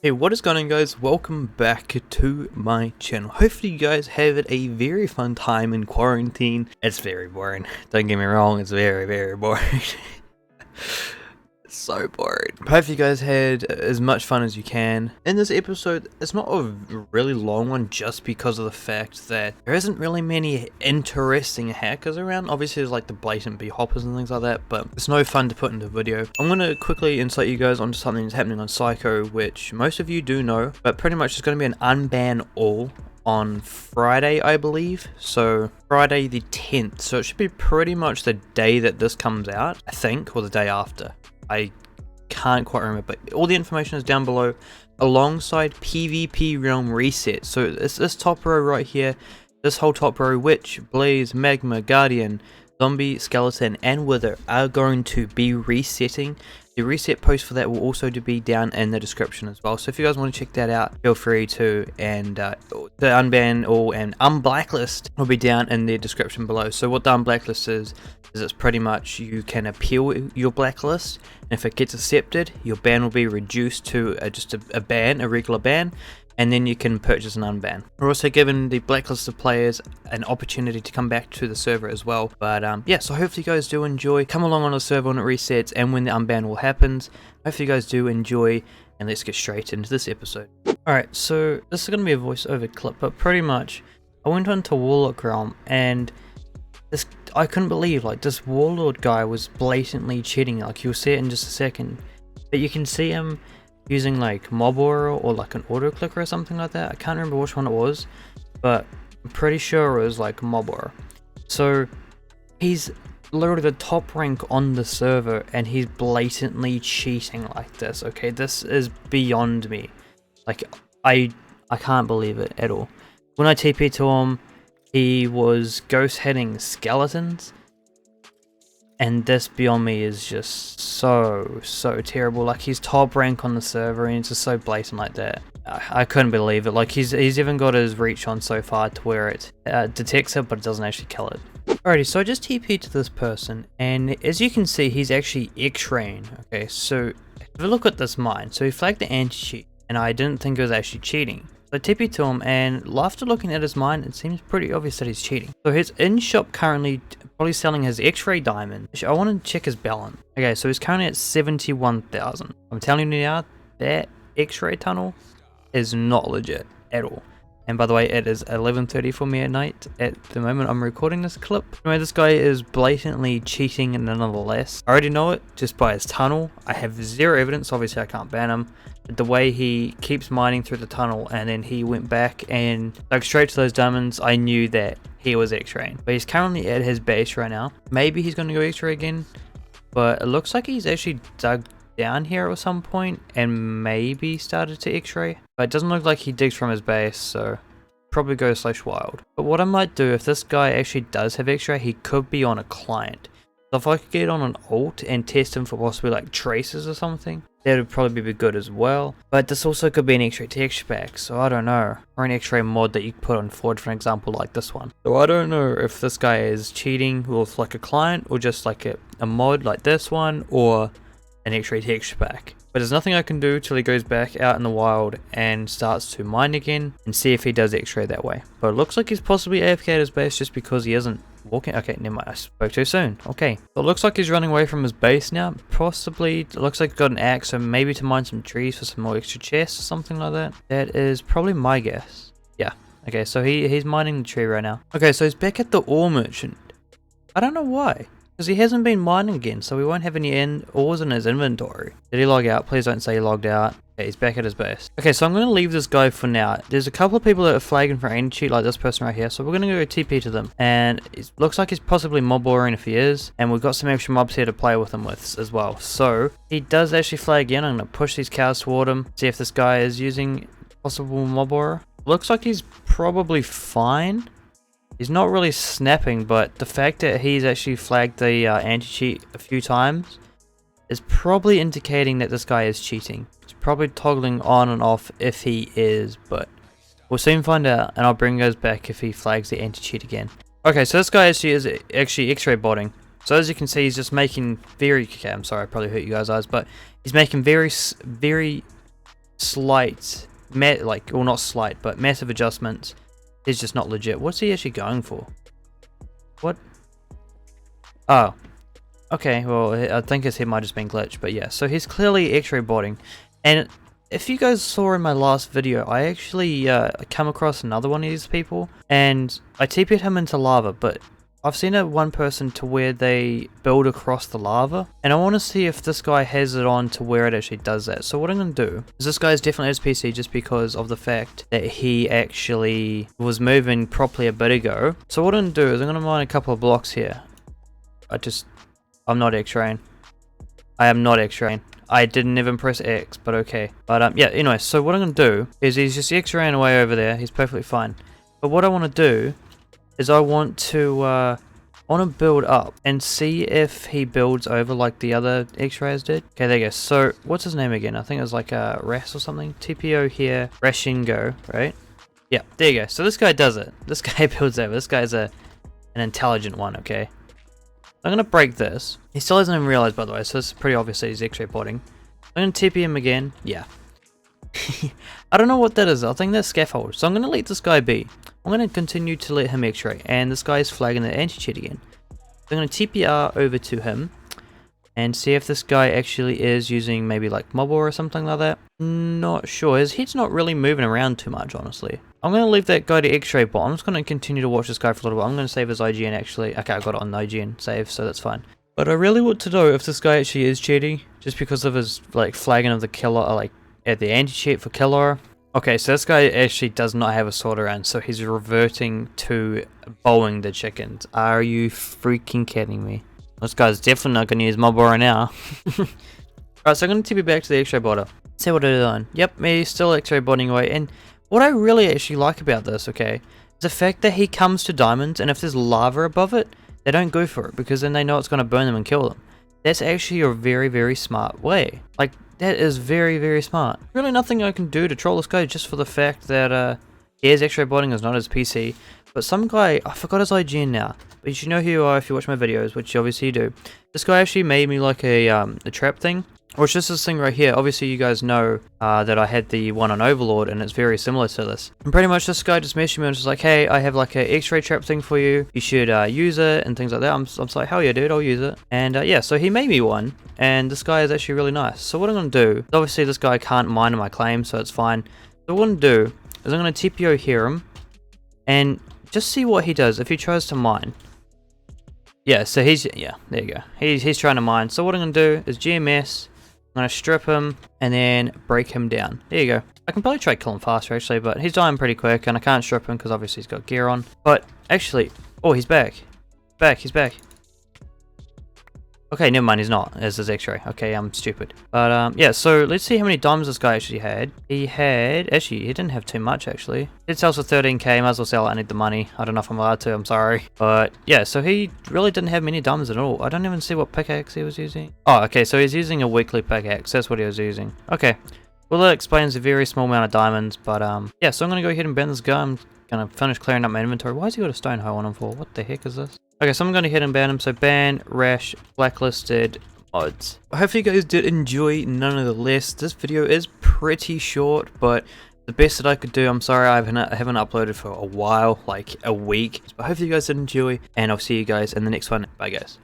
Hey, what is going on, guys? Welcome back to my channel. Hopefully you guys have a very fun time in quarantine. It's very boring, don't get me wrong, it's very boring. It's so boring. Hope you guys had as much fun as you can. In this episode, it's not a really long one just because of the fact that there isn't really many interesting hackers around. Obviously there's like the blatant b-hoppers and things like that, but it's no fun to put into video. I'm going to quickly insight you guys onto something that's happening on Psycho, which most of you do know, but pretty much it's going to be an unban all on Friday, I believe. So Friday the 10th, so it should be pretty much the day that this comes out, I think, or the day after. I can't quite remember, but all the information is down below alongside PvP Realm Reset. So it's this top row right here, this whole top row, Witch, Blaze, Magma, Guardian, Zombie, Skeleton and Wither are going to be resetting. The reset post for that will also be down in the description as well, so if you guys want to check that out, feel free to. And the unban all and unblacklist will be down in the description below. So what the unblacklist is it's pretty much you can appeal your blacklist, and if it gets accepted, your ban will be reduced to just a ban, a regular ban, and then you can purchase an unban. We're also giving the blacklisted players an opportunity to come back to the server as well. But yeah, so hopefully you guys do enjoy. Come along on the server when it resets and when the unban all happens. Hopefully you guys do enjoy, and let's get straight into this episode. Alright, so this is going to be a voiceover clip, but pretty much I went on to Warlock Realm, and this, I couldn't believe, like, this Warlord guy was blatantly cheating. Like, you'll see it in just a second, but you can see him using like mob aura or like an auto clicker or something like that. I can't remember which one it was, but I'm pretty sure it was like mob aura. So he's literally the top rank on the server and he's blatantly cheating like this. Okay, this is beyond me. Like, I can't believe it at all. When I TP to him, he was ghost hitting skeletons, and this beyond me is just so terrible. Like, he's top rank on the server and it's just so blatant like that. I couldn't believe it. Like, he's even got his reach on so far to where it detects it, but it doesn't actually kill it. Alrighty, so I just TP'd to this person, and as you can see, he's actually X-raying. Okay, so if you look at this mine, so he flagged the anti-cheat, and I didn't think it was actually cheating. So I TP'd to him, and after looking at his mine, it seems pretty obvious that he's cheating. So he's in shop currently, probably selling his X-ray diamond. I want to check his balance. Okay, so he's currently at 71,000. I'm telling you now, that X-ray tunnel is not legit at all. And by the way, it is 11:30 for me at night at the moment I'm recording this clip. Anyway, this guy is blatantly cheating nonetheless. I already know it just by his tunnel. I have zero evidence, obviously I can't ban him. But the way he keeps mining through the tunnel and then he went back and dug straight to those diamonds, I knew that he was X-raying. But he's currently at his base right now. Maybe he's going to go X-ray again, but it looks like he's actually dug down here at some point and maybe started to X-ray, but it doesn't look like he digs from his base, so probably go /wild. But what I might do, if this guy actually does have X-ray, he could be on a client. So if I could get on an alt and test him for possibly like traces or something, that would probably be good as well. But this also could be an X-ray texture pack, so I don't know, or an X-ray mod that you could put on Forge, for example, like this one. So I don't know if this guy is cheating with like a client or just like a mod like this one, or an X-ray texture pack. But there's nothing I can do till he goes back out in the wild and starts to mine again and see if he does X-ray that way. But it looks like he's possibly AFK at his base just because he isn't walking. Okay, never mind, I spoke too soon. Okay, so it looks like he's running away from his base now. Possibly, it looks like he's got an axe, so maybe to mine some trees for some more extra chests or something like that. That is probably my guess. Yeah, okay, so he's mining the tree right now. Okay, so he's back at the ore merchant. I don't know why. Because he hasn't been mining again, so we won't have any ores in his inventory. Did he log out? Please don't say he logged out. Okay, he's back at his base. Okay, so I'm going to leave this guy for now. There's a couple of people that are flagging for anti-cheat, like this person right here, so we're going to go TP to them. And it looks like he's possibly mob auring if he is, and we've got some extra mobs here to play with him with as well. So he does actually flag in. I'm going to push these cows toward him, see if this guy is using possible mob aura. Looks like he's probably fine. He's not really snapping, but the fact that he's actually flagged the anti-cheat a few times is probably indicating that this guy is cheating. He's probably toggling on and off if he is, but we'll soon find out, and I'll bring those back if he flags the anti-cheat again. Okay, so this guy actually is actually X-ray botting. So as you can see, he's just making very... Okay, I'm sorry, I probably hurt you guys' eyes, but he's making very slight, well not slight, but massive adjustments, is just not legit. What's he actually going for? What? Oh. Okay, well, I think his head might have just been glitched, but yeah, so he's clearly X-ray botting. And if you guys saw in my last video, I actually come across another one of these people, and I TP'd him into lava, but I've seen it one person to where they build across the lava, and I want to see if this guy has it on to where it actually does that. So what I'm going to do is, this guy's definitely his PC just because of the fact that he actually was moving properly a bit ago. So what I'm going to do is I'm going to mine a couple of blocks here. I'm not X-raying. I am not X-raying. I didn't even press X, but okay. But yeah, anyway, so what I'm going to do is he's just X-raying away over there. He's perfectly fine. But what I want to do is I want to build up and see if he builds over like the other X-rays did. Okay, there you go. So what's his name again? I think it was like a Ras or something. TPO here, Rashingo, right? Yeah, there you go. So this guy does it. This guy builds over. This guy's an intelligent one, okay? I'm going to break this. He still hasn't even realized, by the way, so it's pretty obvious that he's X-ray botting. I'm going to TP him again. Yeah. I don't know what that is. I think that's scaffold. So I'm going to let this guy be. I'm going to continue to let him X-ray. And this guy is flagging the anti-cheat again. So I'm going to TPR over to him. And see if this guy actually is using maybe like mobile or something like that. Not sure. His head's not really moving around too much, honestly. I'm going to leave that guy to X-ray bot. I'm just going to continue to watch this guy for a little while. I'm going to save his IGN actually. Okay, I got it on IGN save, so that's fine. But I really want to know if this guy actually is cheating, just because of his like flagging of the killer, like at the anti-cheat for killer. Okay, so this guy actually does not have a sword around, so he's reverting to bowing the chickens. Are you freaking kidding me? This guy's definitely not going to use mob right now. Alright, so I'm going to TP back to the X-ray botter. See what it's doing. Yep, he's still X-ray botting away. And what I really actually like about this, okay, is the fact that he comes to diamonds, and if there's lava above it, they don't go for it, because then they know it's going to burn them and kill them. That's actually a very, very smart way. Like, that is very, very smart. Really nothing I can do to troll this guy just for the fact that he is X-ray botting, is not his PC. But some guy, I forgot his IGN now, but you should know who you are if you watch my videos, which you obviously do. This guy actually made me like a trap thing, or it's just this thing right here. Obviously you guys know that I had the one on Overlord, and it's very similar to this. And pretty much this guy just messaged me and was just like, hey, I have like a X-ray trap thing for you. You should use it and things like that. I'm like, hell yeah, dude, I'll use it. And yeah, so he made me one, and this guy is actually really nice. So what I'm going to do, obviously this guy can't mine on my claim, so it's fine. So what I'm going to do is I'm going to TPO hear him, and just see what he does if he tries to mine. Yeah, so yeah, there you go. He's trying to mine. So what I'm going to do is GMS, I'm going to strip him, and then break him down. There you go. I can probably try to kill him faster, actually, but he's dying pretty quick, and I can't strip him because obviously he's got gear on. But actually, oh, he's back. He's back. Okay, never mind, he's not. There's his X-ray. Okay, I'm stupid. But yeah, so let's see how many diamonds this guy actually had. Actually, he didn't have too much, actually. It sells for 13k, might as well sell it, I need the money. I don't know if I'm allowed to, I'm sorry. But yeah, so he really didn't have many diamonds at all. I don't even see what pickaxe he was using. Oh, okay, so he's using a weekly pickaxe, that's what he was using. Okay, well that explains a very small amount of diamonds, but yeah, so I'm gonna go ahead and ban this guy. I'm gonna finish clearing up my inventory. Why has he got a stone hoe on him for? What the heck is this? Okay, so I'm going to hit and ban him. So ban, rash, blacklisted, mods. I hope you guys did enjoy nonetheless. This video is pretty short, but the best that I could do. I'm sorry I haven't uploaded for a while, like a week. But I hope you guys did enjoy, and I'll see you guys in the next one. Bye guys.